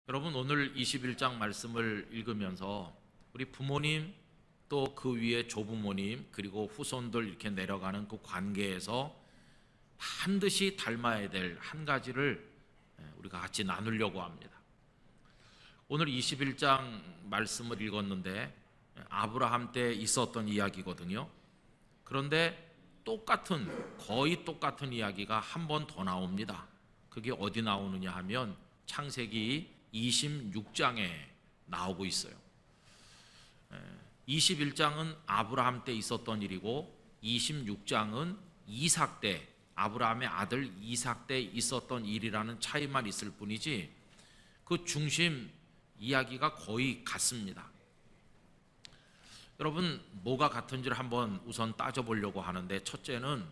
여러분, 오늘 21장 말씀을 읽으면서 우리 부모님 또 그 위에 조부모님 그리고 후손들 이렇게 내려가는 그 관계에서 반드시 닮아야 될 한 가지를 우리가 같이 나누려고 합니다. 오늘 21장 말씀을 읽었는데 아브라함 때 있었던 이야기거든요. 그런데 거의 똑같은 이야기가 한 번 더 나옵니다. 그게 어디 나오느냐 하면 창세기 26장에 나오고 있어요. 21장은 아브라함 때 있었던 일이고 26장은 이삭 때, 아브라함의 아들 이삭 때 있었던 일이라는 차이만 있을 뿐이지 그 중심 이야기가 거의 같습니다. 여러분, 뭐가 같은지를 한번 우선 따져보려고 하는데, 첫째는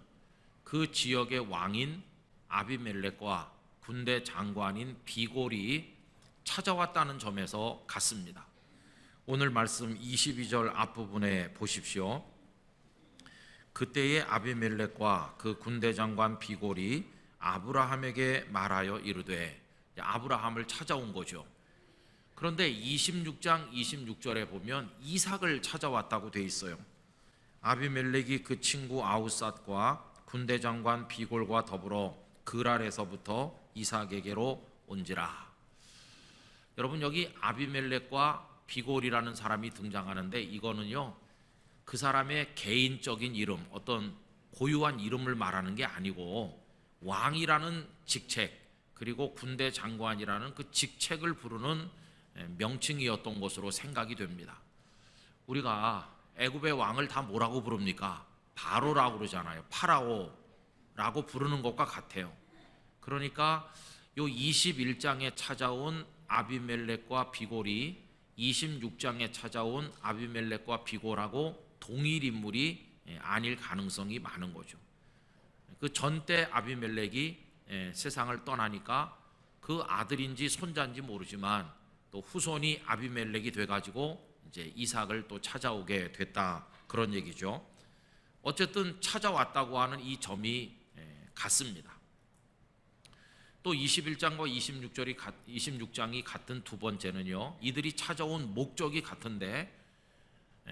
그 지역의 왕인 아비멜렉과 군대 장관인 비골이 찾아왔다는 점에서 같습니다. 오늘 말씀 22절 앞부분에 보십시오. 그때의 아비멜렉과 그 군대 장관 비골이 아브라함에게 말하여 이르되, 아브라함을 찾아온 거죠. 그런데 26장 26절에 보면 이삭을 찾아왔다고 돼 있어요. 아비멜렉이 그 친구 아우삿과 군대 장관 비골과 더불어 그랄에서부터 이삭에게로 온지라. 여러분, 여기 아비멜렉과 비골이라는 사람이 등장하는데, 이거는요 그 사람의 개인적인 이름, 어떤 고유한 이름을 말하는 게 아니고 왕이라는 직책 그리고 군대 장관이라는 그 직책을 부르는 명칭이었던 것으로 생각이 됩니다. 우리가 애굽의 왕을 다 뭐라고 부릅니까? 바로라고 그러잖아요. 파라오라고 부르는 것과 같아요. 그러니까 요 21장에 찾아온 아비멜렉과 비골이 26장에 찾아온 아비멜렉과 비골하고 동일 인물이 아닐 가능성이 많은 거죠. 그 전때 아비멜렉이 세상을 떠나니까 그 아들인지 손자인지 모르지만 또 후손이 아비멜렉이 돼가지고 이제 이삭을 또 찾아오게 됐다, 그런 얘기죠. 어쨌든 찾아왔다고 하는 이 점이 같습니다. 또 21장과 26장이 같은 두 번째는요, 이들이 찾아온 목적이 같은데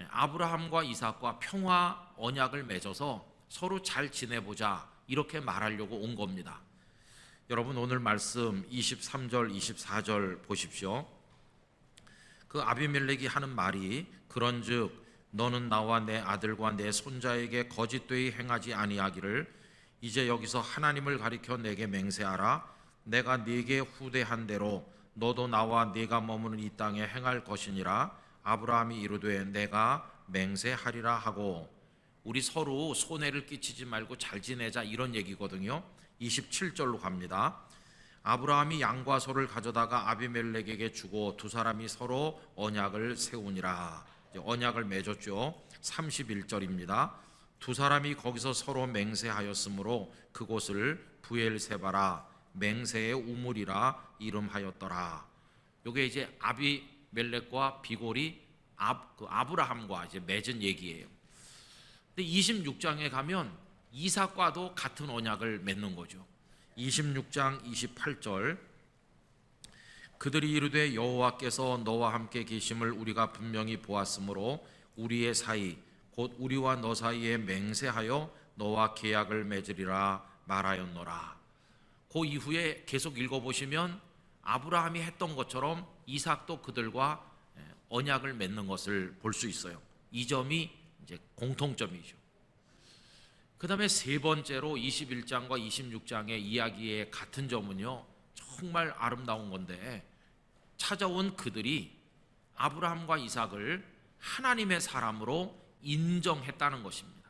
아브라함과 이삭과 평화 언약을 맺어서 서로 잘 지내보자, 이렇게 말하려고 온 겁니다. 여러분, 오늘 말씀 23절 24절 보십시오. 그 아비멜렉이 하는 말이, 그런즉 너는 나와 내 아들과 내 손자에게 거짓되이 행하지 아니하기를 이제 여기서 하나님을 가리켜 내게 맹세하라. 내가 네게 후대한 대로 너도 나와 네가 머무는 이 땅에 행할 것이니라. 아브라함이 이르되 내가 맹세하리라 하고. 우리 서로 손해를 끼치지 말고 잘 지내자, 이런 얘기거든요. 27절로 갑니다. 아브라함이 양과 소를 가져다가 아비멜렉에게 주고 두 사람이 서로 언약을 세우니라. 언약을 맺었죠. 31절입니다. 두 사람이 거기서 서로 맹세하였으므로 그곳을 부엘세바라, 맹세의 우물이라 이름하였더라. 이게 이제 아비멜렉과 비골이 아브라함과 이제 맺은 얘기예요. 근데 26장에 가면 이삭과도 같은 언약을 맺는 거죠. 26장 28절, 그들이 이르되 여호와께서 너와 함께 계심을 우리가 분명히 보았으므로 우리의 사이 곧 우리와 너 사이에 맹세하여 너와 계약을 맺으리라 말하였노라. 그 이후에 계속 읽어보시면 아브라함이 했던 것처럼 이삭도 그들과 언약을 맺는 것을 볼 수 있어요. 이 점이 이제 공통점이죠. 그 다음에 세 번째로 21장과 26장의 이야기의 같은 점은요, 정말 아름다운 건데, 찾아온 그들이 아브라함과 이삭을 하나님의 사람으로 인정했다는 것입니다.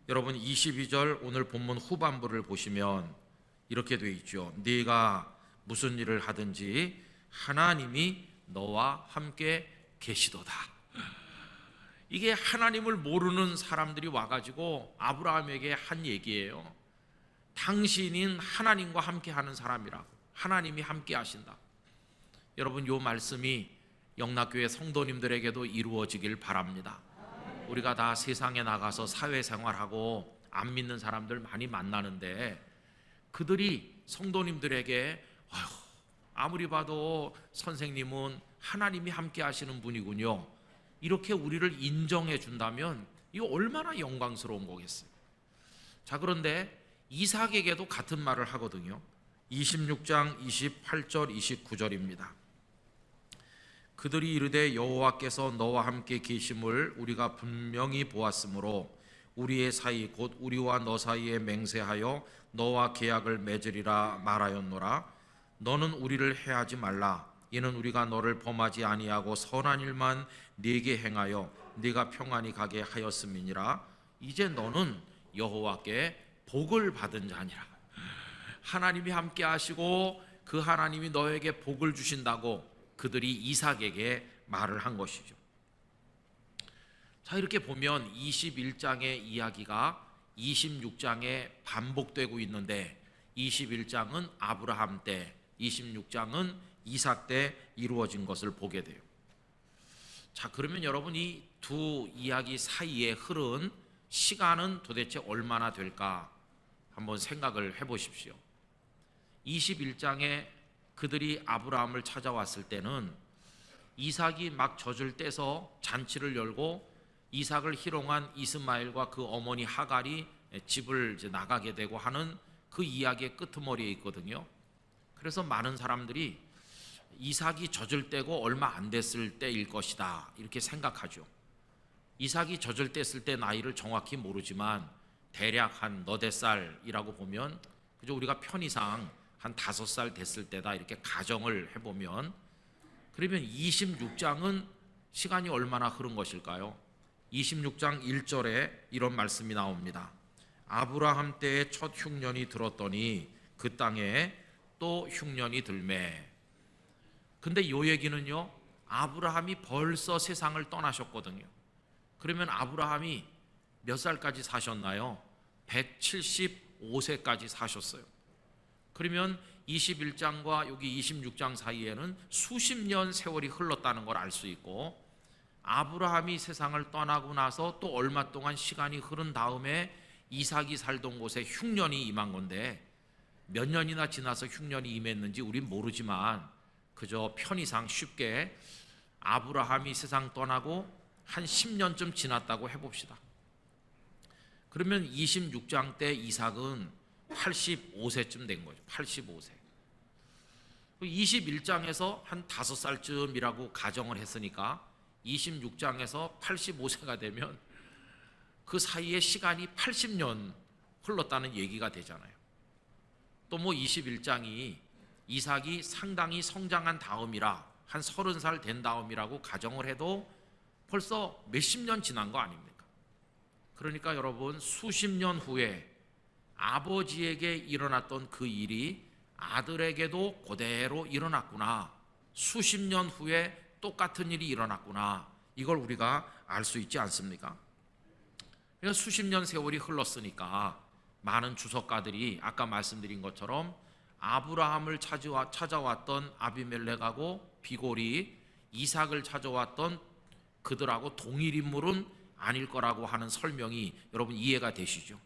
여러분, 22절 오늘 본문 후반부를 보시면 이렇게 되어 있죠. 네가 무슨 일을 하든지 하나님이 너와 함께 계시도다. 이게 하나님을 모르는 사람들이 와가지고 아브라함에게 한 얘기예요. 당신은 하나님과 함께 하는 사람이라고, 하나님이 함께 하신다. 여러분, 이 말씀이 영락교회 성도님들에게도 이루어지길 바랍니다. 우리가 다 세상에 나가서 사회생활하고 안 믿는 사람들 많이 만나는데, 그들이 성도님들에게 아무리 봐도 선생님은 하나님이 함께 하시는 분이군요. 이렇게 우리를 인정해 준다면 이거 얼마나 영광스러운 거겠어요. 자, 그런데 이삭에게도 같은 말을 하거든요. 26장 28절 29절입니다. 그들이 이르되 여호와께서 너와 함께 계심을 우리가 분명히 보았으므로 우리의 사이 곧 우리와 너 사이에 맹세하여 너와 계약을 맺으리라 말하였노라. 너는 우리를 해하지 말라. 이는 우리가 너를 범하지 아니하고 선한 일만 네게 행하여 네가 평안히 가게 하였음이니라. 이제 너는 여호와께 복을 받은 자니라. 하나님이 함께 하시고 그 하나님이 너에게 복을 주신다고 그들이 이삭에게 말을 한 것이죠. 자, 이렇게 보면 21장의 이야기가 26장에 반복되고 있는데 21장은 아브라함 때, 26장은 이삭 때 이루어진 것을 보게 돼요. 자, 그러면 여러분 이 두 이야기 사이에 흐른 시간은 도대체 얼마나 될까 한번 생각을 해보십시오. 21장에 그들이 아브라함을 찾아왔을 때는 이삭이 막 젖을 떼서 잔치를 열고 이삭을 희롱한 이스마엘과 그 어머니 하갈이 집을 이제 나가게 되고 하는 그 이야기의 끄트머리에 있거든요. 그래서 많은 사람들이 이삭이 젖을 떼고 얼마 안 됐을 때일 것이다 이렇게 생각하죠. 이삭이 젖을 뗐을 때 나이를 정확히 모르지만 대략 한 너댓 살이라고 보면 그저 우리가 편의상 한 5살 됐을 때다 이렇게 가정을 해보면, 그러면 26장은 시간이 얼마나 흐른 것일까요? 26장 1절에 이런 말씀이 나옵니다. 아브라함 때의 첫 흉년이 들었더니 그 땅에 또 흉년이 들매. 근데 요 얘기는요, 아브라함이 벌써 세상을 떠나셨거든요. 그러면 아브라함이 몇 살까지 사셨나요? 175세까지 사셨어요. 그러면 21장과 여기 26장 사이에는 수십 년 세월이 흘렀다는 걸 알 수 있고, 아브라함이 세상을 떠나고 나서 또 얼마 동안 시간이 흐른 다음에 이삭이 살던 곳에 흉년이 임한 건데, 몇 년이나 지나서 흉년이 임했는지 우린 모르지만 그저 편의상 쉽게 아브라함이 세상 떠나고 한 10년쯤 지났다고 해봅시다. 그러면 26장 때 이삭은 85세쯤 된 거죠. 85세. 21장에서 한 5살쯤이라고 가정을 했으니까 26장에서 85세가 되면 그 사이에 시간이 80년 흘렀다는 얘기가 되잖아요. 또 뭐 21장이 이삭이 상당히 성장한 다음이라 한 30살 된 다음이라고 가정을 해도 벌써 몇십 년 지난 거 아닙니까? 그러니까 여러분, 수십 년 후에 아버지에게 일어났던 그 일이 아들에게도 그대로 일어났구나, 수십 년 후에 똑같은 일이 일어났구나, 이걸 우리가 알 수 있지 않습니까? 그러니까 수십 년 세월이 흘렀으니까 많은 주석가들이 아까 말씀드린 것처럼 아브라함을 찾아왔던 아비멜렉하고 비골이 이삭을 찾아왔던 그들하고 동일 인물은 아닐 거라고 하는 설명이 여러분 이해가 되시죠?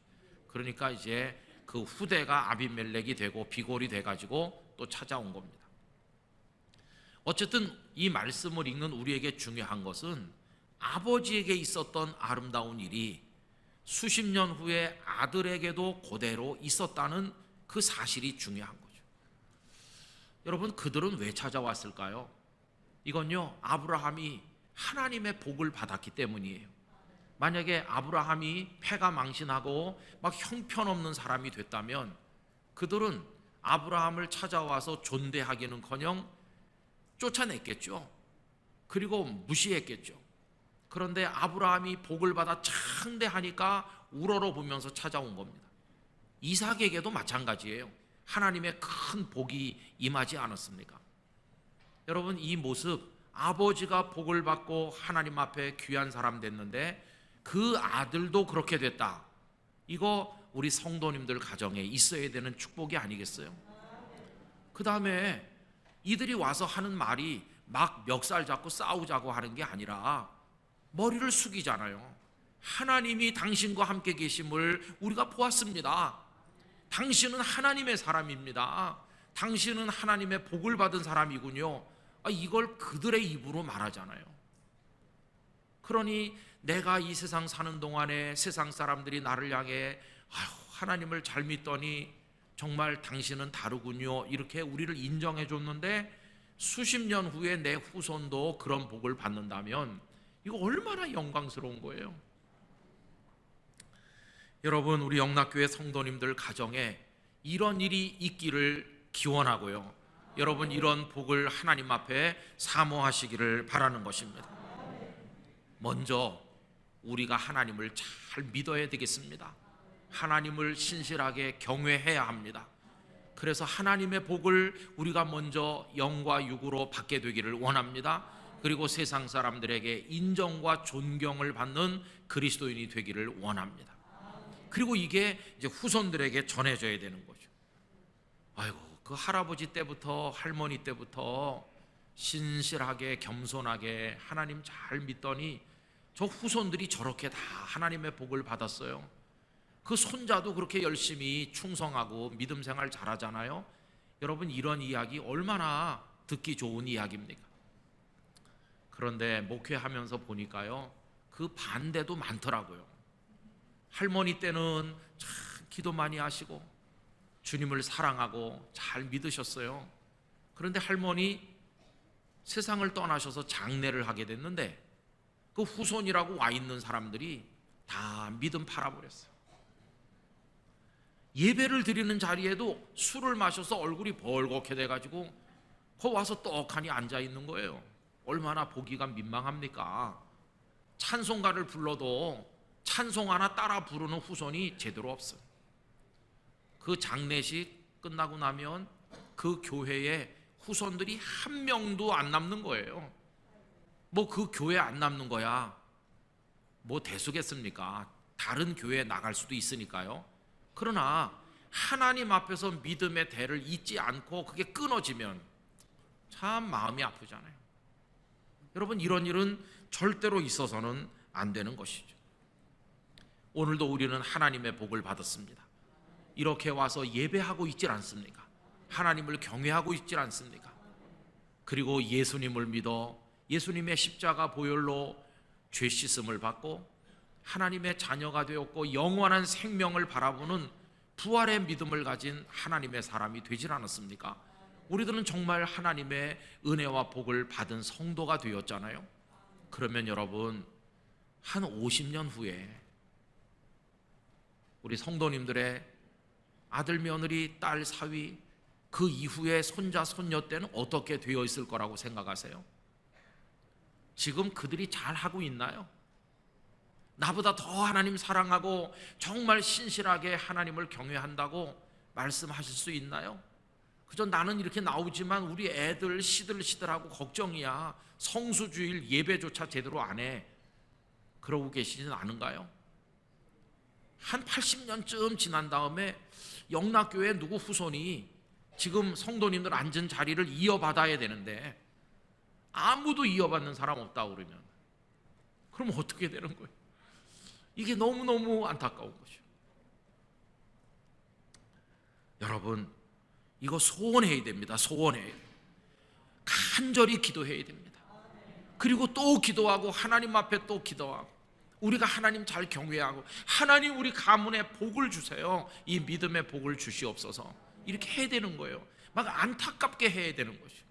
그러니까 이제 그 후대가 아비멜렉이 되고 비골이 돼가지고 또 찾아온 겁니다. 어쨌든 이 말씀을 읽는 우리에게 중요한 것은 아버지에게 있었던 아름다운 일이 수십 년 후에 아들에게도 그대로 있었다는 그 사실이 중요한 거죠. 여러분, 그들은 왜 찾아왔을까요? 이건요, 아브라함이 하나님의 복을 받았기 때문이에요. 만약에 아브라함이 패가 망신하고 막 형편없는 사람이 됐다면 그들은 아브라함을 찾아와서 존대하기는커녕 쫓아냈겠죠. 그리고 무시했겠죠. 그런데 아브라함이 복을 받아 창대하니까 우러러보면서 찾아온 겁니다. 이삭에게도 마찬가지예요. 하나님의 큰 복이 임하지 않았습니까? 여러분, 이 모습, 아버지가 복을 받고 하나님 앞에 귀한 사람 됐는데 그 아들도 그렇게 됐다, 이거 우리 성도님들 가정에 있어야 되는 축복이 아니겠어요? 그 다음에 이들이 와서 하는 말이 막 멱살 잡고 싸우자고 하는 게 아니라 머리를 숙이잖아요. 하나님이 당신과 함께 계심을 우리가 보았습니다. 당신은 하나님의 사람입니다. 당신은 하나님의 복을 받은 사람이군요. 이걸 그들의 입으로 말하잖아요. 그러니 내가 이 세상 사는 동안에 세상 사람들이 나를 향해 하나님을 잘 믿더니 정말 당신은 다르군요, 이렇게 우리를 인정해 줬는데 수십 년 후에 내 후손도 그런 복을 받는다면 이거 얼마나 영광스러운 거예요. 여러분, 우리 영락교회 성도님들 가정에 이런 일이 있기를 기원하고요, 여러분 이런 복을 하나님 앞에 사모하시기를 바라는 것입니다. 먼저 우리가 하나님을 잘 믿어야 되겠습니다. 하나님을 신실하게 경외해야 합니다. 그래서 하나님의 복을 우리가 먼저 영과 육으로 받게 되기를 원합니다. 그리고 세상 사람들에게 인정과 존경을 받는 그리스도인이 되기를 원합니다. 그리고 이게 이제 후손들에게 전해져야 되는 거죠. 아이고, 그 할아버지 때부터 할머니 때부터 신실하게 겸손하게 하나님 잘 믿더니 저 후손들이 저렇게 다 하나님의 복을 받았어요. 그 손자도 그렇게 열심히 충성하고 믿음 생활 잘하잖아요. 여러분, 이런 이야기 얼마나 듣기 좋은 이야기입니까? 그런데 목회하면서 보니까요, 그 반대도 많더라고요. 할머니 때는 참 기도 많이 하시고 주님을 사랑하고 잘 믿으셨어요. 그런데 할머니 세상을 떠나셔서 장례를 하게 됐는데 그 후손이라고 와 있는 사람들이 다 믿음 팔아버렸어요. 예배를 드리는 자리에도 술을 마셔서 얼굴이 벌겋게 돼가지고 거 와서 떡하니 앉아 있는 거예요. 얼마나 보기가 민망합니까? 찬송가를 불러도 찬송 하나 따라 부르는 후손이 제대로 없어요. 그 장례식 끝나고 나면 그 교회에 후손들이 한 명도 안 남는 거예요. 뭐 그 교회 안 남는 거야 뭐 대수겠습니까? 다른 교회에 나갈 수도 있으니까요. 그러나 하나님 앞에서 믿음의 대를 잊지 않고 그게 끊어지면 참 마음이 아프잖아요. 여러분, 이런 일은 절대로 있어서는 안 되는 것이죠. 오늘도 우리는 하나님의 복을 받았습니다. 이렇게 와서 예배하고 있질 않습니까? 하나님을 경외하고 있질 않습니까? 그리고 예수님을 믿어 예수님의 십자가 보혈로 죄 씻음을 받고 하나님의 자녀가 되었고 영원한 생명을 바라보는 부활의 믿음을 가진 하나님의 사람이 되질 않았습니까? 우리들은 정말 하나님의 은혜와 복을 받은 성도가 되었잖아요. 그러면 여러분, 한 50년 후에 우리 성도님들의 아들, 며느리, 딸, 사위, 그 이후에 손자, 손녀 때는 어떻게 되어 있을 거라고 생각하세요? 지금 그들이 잘 하고 있나요? 나보다 더 하나님 사랑하고 정말 신실하게 하나님을 경외한다고 말씀하실 수 있나요? 그저 나는 이렇게 나오지만 우리 애들 시들시들하고 걱정이야, 성수주일 예배조차 제대로 안 해, 그러고 계시지는 않은가요? 한 80년쯤 지난 다음에 영락교회 누구 후손이 지금 성도님들 앉은 자리를 이어받아야 되는데 아무도 이어받는 사람 없다고 그러면 그럼 어떻게 되는 거예요? 이게 너무너무 안타까운 것이죠. 여러분, 이거 소원해야 됩니다. 소원해야 돼요. 간절히 기도해야 됩니다. 그리고 또 기도하고 하나님 앞에 또 기도하고 우리가 하나님 잘 경외하고 하나님 우리 가문에 복을 주세요, 이 믿음의 복을 주시옵소서, 이렇게 해야 되는 거예요. 막 안타깝게 해야 되는 것이죠.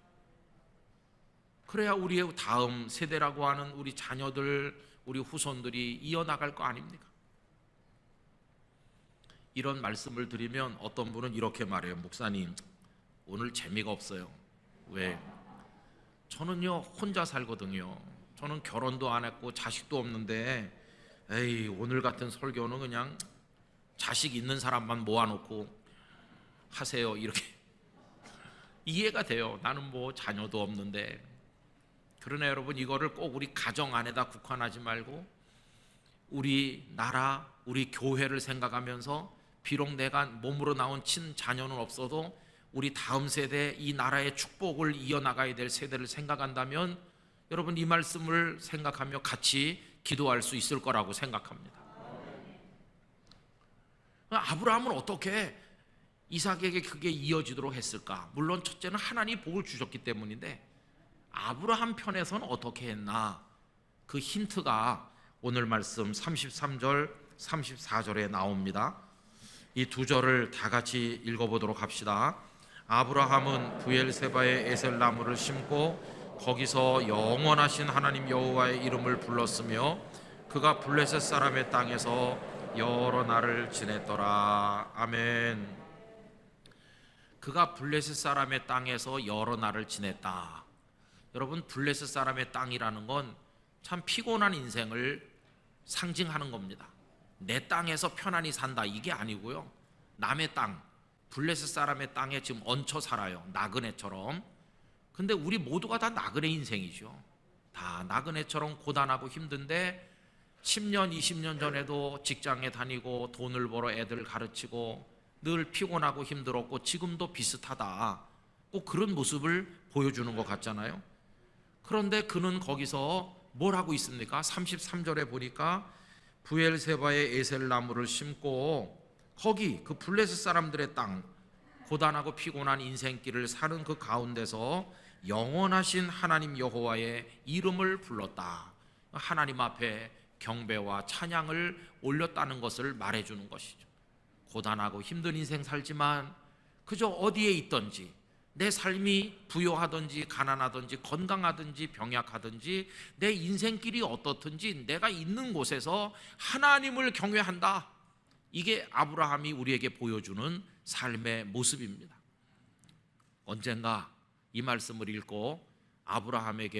그래야 우리의 다음 세대라고 하는 우리 자녀들, 우리 후손들이 이어나갈 거 아닙니까? 이런 말씀을 드리면 어떤 분은 이렇게 말해요. 목사님, 오늘 재미가 없어요. 왜? 저는요 혼자 살거든요. 저는 결혼도 안 했고 자식도 없는데 에이, 오늘 같은 설교는 그냥 자식 있는 사람만 모아놓고 하세요, 이렇게. 이해가 돼요. 나는 뭐 자녀도 없는데. 그러나 여러분, 이거를 꼭 우리 가정 안에다 국한하지 말고 우리 나라, 우리 교회를 생각하면서 비록 내가 몸으로 나온 친자녀는 없어도 우리 다음 세대, 이 나라의 축복을 이어나가야 될 세대를 생각한다면 여러분, 이 말씀을 생각하며 같이 기도할 수 있을 거라고 생각합니다. 아브라함은 어떻게 이삭에게 그게 이어지도록 했을까? 물론 첫째는 하나님이 복을 주셨기 때문인데 아브라함 편에서는 어떻게 했나? 그 힌트가 오늘 말씀 33절 34절에 나옵니다. 이 두 절을 다 같이 읽어보도록 합시다. 아브라함은 브엘세바에 에셀나무를 심고 거기서 영원하신 하나님 여호와의 이름을 불렀으며 그가 블레셋 사람의 땅에서 여러 날을 지냈더라. 아멘. 그가 블레셋 사람의 땅에서 여러 날을 지냈다. 여러분, 블레셋 사람의 땅이라는 건 참 피곤한 인생을 상징하는 겁니다. 내 땅에서 편안히 산다 이게 아니고요, 남의 땅, 블레셋 사람의 땅에 지금 얹혀 살아요, 나그네처럼. 근데 우리 모두가 다 나그네 인생이죠. 다 나그네처럼 고단하고 힘든데 10년 20년 전에도 직장에 다니고 돈을 벌어 애들 가르치고 늘 피곤하고 힘들었고 지금도 비슷하다, 꼭 그런 모습을 보여주는 것 같잖아요. 그런데 그는 거기서 뭘 하고 있습니까? 33절에 보니까 브엘세바에 에셀나무를 심고 거기 그 블레셋 사람들의 땅, 고단하고 피곤한 인생길을 사는 그 가운데서 영원하신 하나님 여호와의 이름을 불렀다. 하나님 앞에 경배와 찬양을 올렸다는 것을 말해주는 것이죠. 고단하고 힘든 인생 살지만 그저 어디에 있든지, 내 삶이 부요하든지 가난하든지 건강하든지 병약하든지 내 인생길이 어떻든지 내가 있는 곳에서 하나님을 경외한다. 이게 아브라함이 우리에게 보여주는 삶의 모습입니다. 언젠가 이 말씀을 읽고 아브라함이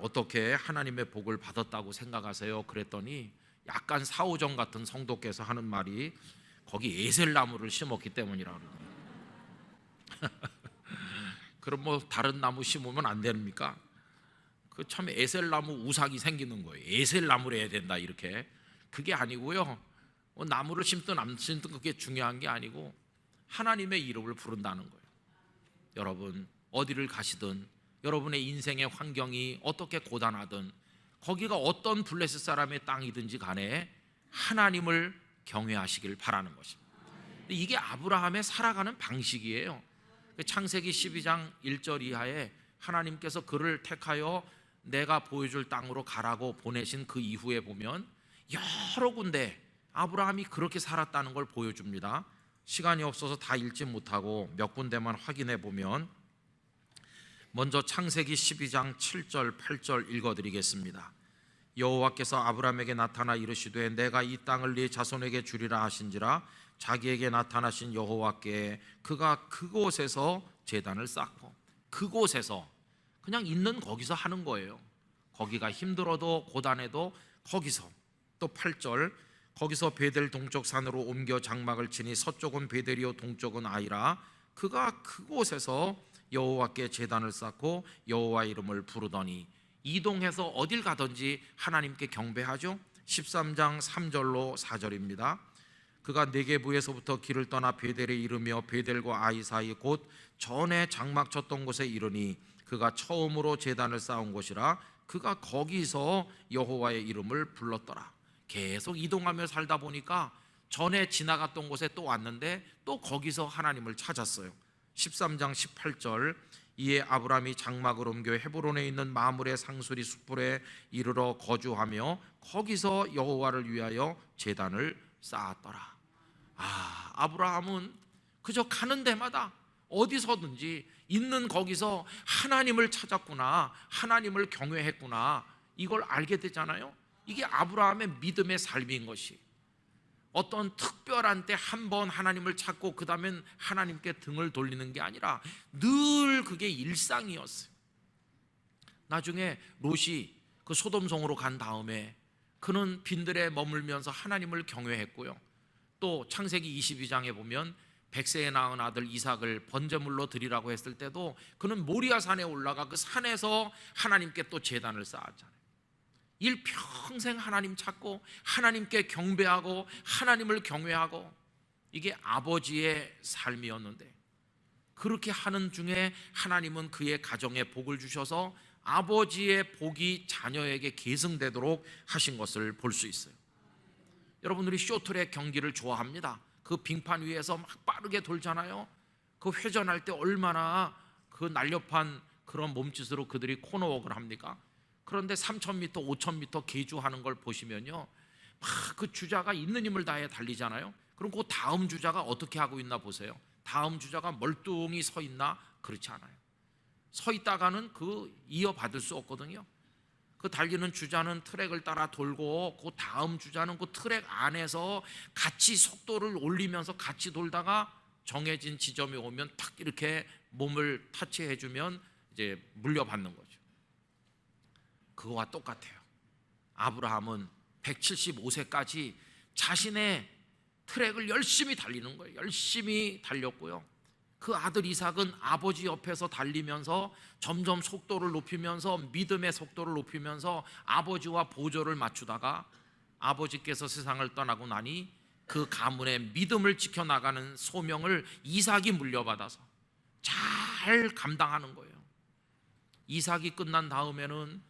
어떻게 하나님의 복을 받았다고 생각하세요? 그랬더니 약간 사오정 같은 성도께서 하는 말이 거기 에셀나무를 심었기 때문이라고 그러더라고요. 그럼 뭐 다른 나무 심으면 안 됩니까? 그 참 에셀나무 우상이 생기는 거예요. 에셀나무를 해야 된다 이렇게. 그게 아니고요, 나무를 심든 안 심든 그게 중요한 게 아니고 하나님의 이름을 부른다는 거예요. 여러분 어디를 가시든 여러분의 인생의 환경이 어떻게 고단하든 거기가 어떤 블레셋 사람의 땅이든지 간에 하나님을 경외하시길 바라는 것입니다. 이게 아브라함의 살아가는 방식이에요. 창세기 12장 1절 이하에 하나님께서 그를 택하여 내가 보여줄 땅으로 가라고 보내신 그 이후에 보면 여러 군데 아브라함이 그렇게 살았다는 걸 보여줍니다. 시간이 없어서 다 읽지 못하고 몇 군데만 확인해 보면, 먼저 창세기 12장 7절 8절 읽어드리겠습니다. 여호와께서 아브라함에게 나타나 이르시되 내가 이 땅을 네 자손에게 주리라 하신지라 자기에게 나타나신 여호와께 그가 그곳에서 제단을 쌓고, 그곳에서 그냥 있는 거기서 하는 거예요. 거기가 힘들어도 고단해도 거기서. 또 8절 거기서 베델 동쪽 산으로 옮겨 장막을 치니 서쪽은 베델이요 동쪽은 아이라 그가 그곳에서 여호와께 제단을 쌓고 여호와 이름을 부르더니, 이동해서 어딜 가든지 하나님께 경배하죠. 13장 3절로 4절입니다. 그가 네게부에서부터 길을 떠나 베델에 이르며 베델과 아이 사이 곧 전에 장막 쳤던 곳에 이르니 그가 처음으로 제단을 쌓은 곳이라 그가 거기서 여호와의 이름을 불렀더라. 계속 이동하며 살다 보니까 전에 지나갔던 곳에 또 왔는데 또 거기서 하나님을 찾았어요. 13장 18절 이에 아브라함이 장막을 옮겨 헤브론에 있는 마므레 상수리 숯불에 이르러 거주하며 거기서 여호와를 위하여 제단을 쌓았더라. 아브라함은 그저 가는 데마다 어디서든지 있는 거기서 하나님을 찾았구나, 하나님을 경외했구나, 이걸 알게 되잖아요. 이게 아브라함의 믿음의 삶인 것이, 어떤 특별한 때 한 번 하나님을 찾고 그 다음엔 하나님께 등을 돌리는 게 아니라 늘 그게 일상이었어요. 나중에 롯이 그 소돔성으로 간 다음에 그는 빈들에 머물면서 하나님을 경외했고요. 또 창세기 22장에 보면 100세에 낳은 아들 이삭을 번제물로 드리라고 했을 때도 그는 모리아 산에 올라가 그 산에서 하나님께 또 제단을 쌓았잖아요. 일평생 하나님 찾고 하나님께 경배하고 하나님을 경외하고, 이게 아버지의 삶이었는데 그렇게 하는 중에 하나님은 그의 가정에 복을 주셔서 아버지의 복이 자녀에게 계승되도록 하신 것을 볼 수 있어요. 여러분들이 쇼트트랙 경기를 좋아합니다. 그 빙판 위에서 막 빠르게 돌잖아요. 그 회전할 때 얼마나 그 날렵한 그런 몸짓으로 그들이 코너웍을 합니까? 그런데 3,000m, 5,000m 계주하는 걸 보시면요, 막 그 주자가 있는 힘을 다해 달리잖아요. 그럼 그 다음 주자가 어떻게 하고 있나 보세요. 다음 주자가 멀뚱히 서 있나? 그렇지 않아요. 서 있다가는 그 이어받을 수 없거든요. 그 달리는 주자는 트랙을 따라 돌고, 그 다음 주자는 그 트랙 안에서 같이 속도를 올리면서 같이 돌다가 정해진 지점에 오면 탁 이렇게 몸을 타치해주면 이제 물려받는 거죠. 그거와 똑같아요. 아브라함은 175세까지 자신의 트랙을 열심히 달리는 거예요. 열심히 달렸고요. 그 아들 이삭은 아버지 옆에서 달리면서 점점 속도를 높이면서 믿음의 속도를 높이면서 아버지와 보조를 맞추다가 아버지께서 세상을 떠나고 나니 그 가문의 믿음을 지켜나가는 소명을 이삭이 물려받아서 잘 감당하는 거예요. 이삭이 끝난 다음에는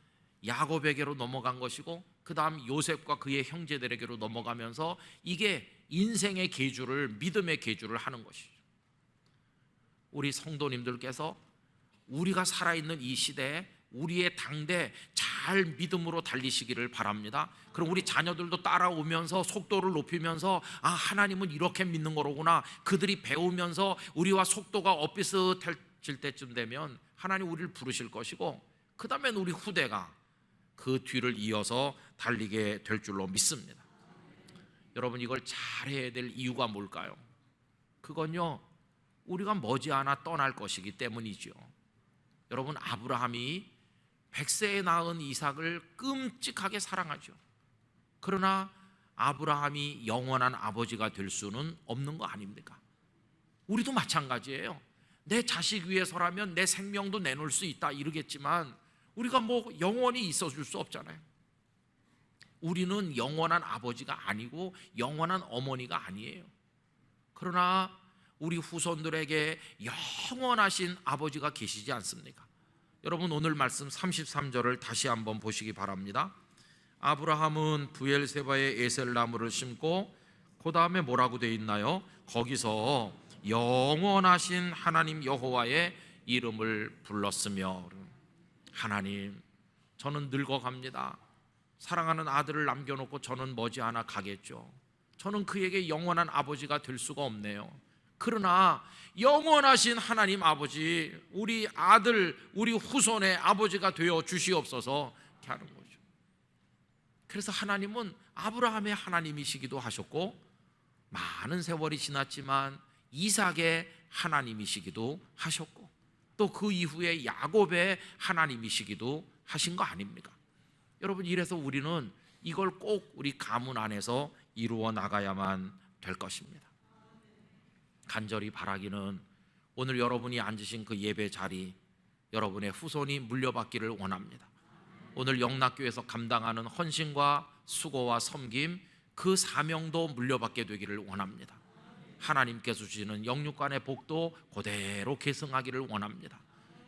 야곱에게로 넘어간 것이고, 그 다음 요셉과 그의 형제들에게로 넘어가면서 이게 인생의 계주를, 믿음의 계주를 하는 것이죠. 우리 성도님들께서 우리가 살아있는 이 시대에 우리의 당대 잘 믿음으로 달리시기를 바랍니다. 그럼 우리 자녀들도 따라오면서 속도를 높이면서, 아, 하나님은 이렇게 믿는 거로구나, 그들이 배우면서 우리와 속도가 엇비슷해질 때쯤 되면 하나님 우리를 부르실 것이고, 그 다음엔 우리 후대가 그 뒤를 이어서 달리게 될 줄로 믿습니다. 여러분, 이걸 잘해야 될 이유가 뭘까요? 그건요, 우리가 머지않아 떠날 것이기 때문이죠. 여러분, 아브라함이 100세에 낳은 이삭을 끔찍하게 사랑하죠. 그러나 아브라함이 영원한 아버지가 될 수는 없는 거 아닙니까? 우리도 마찬가지예요. 내 자식 위해서라면 내 생명도 내놓을 수 있다 이러겠지만 우리가 뭐 영원히 있어줄 수 없잖아요. 우리는 영원한 아버지가 아니고 영원한 어머니가 아니에요. 그러나 우리 후손들에게 영원하신 아버지가 계시지 않습니까? 여러분, 오늘 말씀 33절을 다시 한번 보시기 바랍니다. 아브라함은 브엘세바에 에셀나무를 심고, 그 다음에 뭐라고 되어 있나요? 거기서 영원하신 하나님 여호와의 이름을 불렀으며. 하나님, 저는 늙어갑니다. 사랑하는 아들을 남겨놓고 저는 머지않아 가겠죠. 저는 그에게 영원한 아버지가 될 수가 없네요. 그러나 영원하신 하나님 아버지, 우리 아들, 우리 후손의 아버지가 되어 주시옵소서 이렇게 하는 거죠. 그래서 하나님은 아브라함의 하나님이시기도 하셨고, 많은 세월이 지났지만 이삭의 하나님이시기도 하셨고, 또 그 이후에 야곱의 하나님이시기도 하신 거 아닙니까? 여러분, 이래서 우리는 이걸 꼭 우리 가문 안에서 이루어 나가야만 될 것입니다. 간절히 바라기는 오늘 여러분이 앉으신 그 예배 자리, 여러분의 후손이 물려받기를 원합니다. 오늘 영락교회에서 감당하는 헌신과 수고와 섬김, 그 사명도 물려받게 되기를 원합니다. 하나님께서 주시는 영육간의 복도 그대로 계승하기를 원합니다.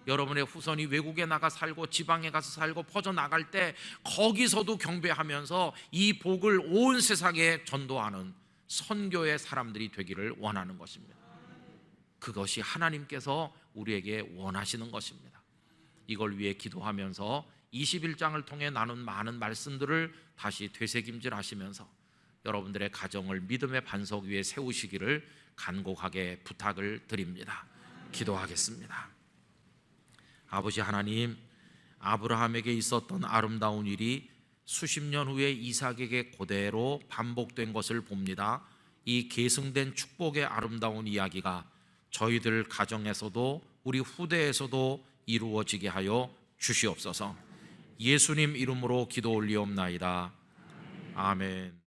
여러분의 후손이 외국에 나가 살고 지방에 가서 살고 퍼져나갈 때 거기서도 경배하면서 이 복을 온 세상에 전도하는 선교의 사람들이 되기를 원하는 것입니다. 그것이 하나님께서 우리에게 원하시는 것입니다. 이걸 위해 기도하면서 21장을 통해 나눈 많은 말씀들을 다시 되새김질 하시면서 여러분들의 가정을 믿음의 반석 위에 세우시기를 간곡하게 부탁을 드립니다. 기도하겠습니다. 아버지 하나님, 아브라함에게 있었던 아름다운 일이 수십 년 후에 이삭에게 그대로 반복된 것을 봅니다. 이 계승된 축복의 아름다운 이야기가 저희들 가정에서도 우리 후대에서도 이루어지게 하여 주시옵소서. 예수님 이름으로 기도 올리옵나이다. 아멘.